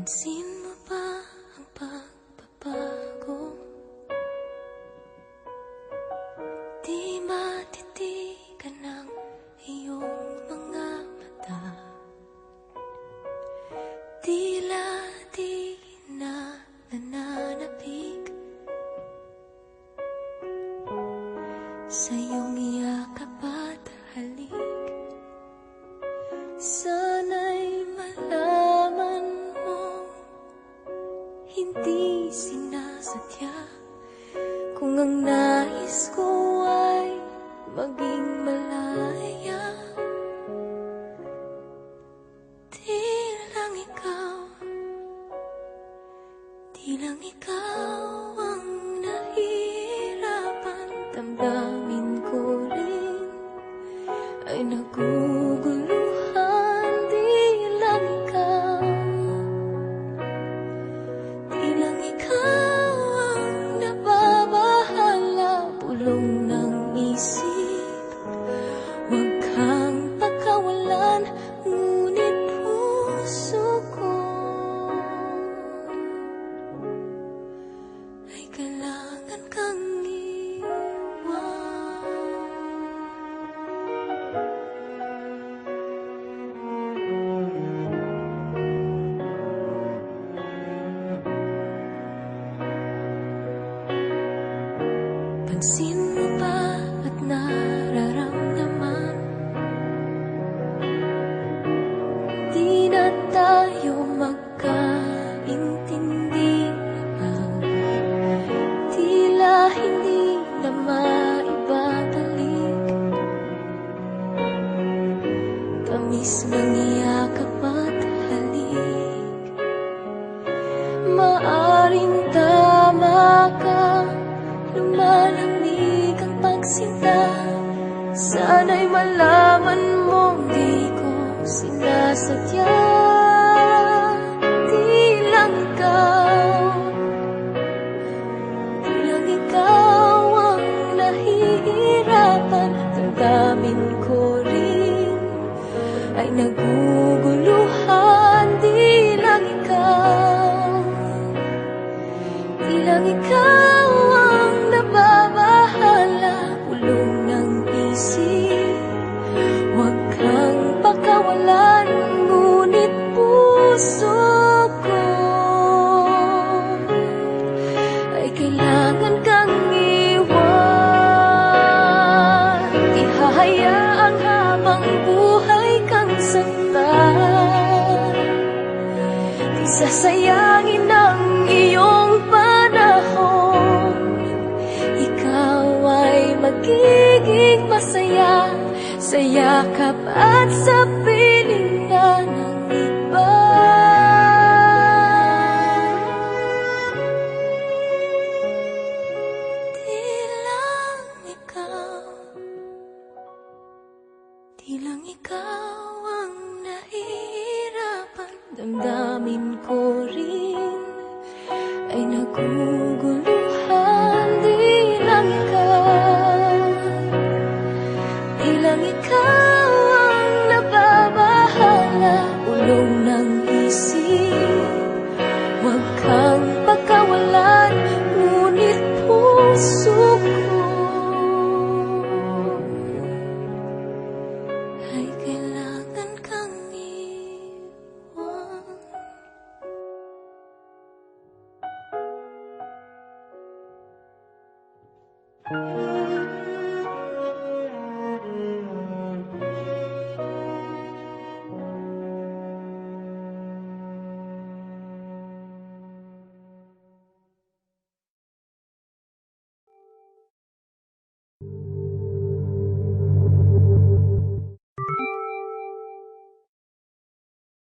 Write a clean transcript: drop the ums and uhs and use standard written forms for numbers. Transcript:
Pansin mo ba ang pagbabago? Di matitigan ng iyong mga mata. Tila di na nananapig sa iyong yakap at halik. Sana'y malaman mo, hindi sinasadya. Kung ang nais ko ay maging malaya, di lang ikaw ang nahihirapan. Damdamin ko rin ay naguguluhan. Di lang ikaw ang nababahala. Pulong ng isip, huwag kang pagkawalan. Ngunit puso ko ay kailangan kang iwan. Pansin mo ba at nararamdaman? Di na tayo magkaintindihan. Tila hindi na maibabalik tamis ng yakap at halik. Maaring tama ka, lumalamig ang pagsinta. Sana'y malaman mong di ko sinasadya. Di lang ikaw ang nahihirapan. Damdamin ko rin ay naguguluhan. Di lang ikaw ang nababahala. Pulong ng isip, huwag kang pakawalan. Ngunit puso ko ay kailangan kang iwan. Di hahayaang habang buhay kang saktan. Di sasayangin ang iyong panahon. Ikaw ay magiging masaya sa yakap at sa piling na ng iba. Di lang ikaw ang nahihirapan. Damdamin ko rin ay nagugulo.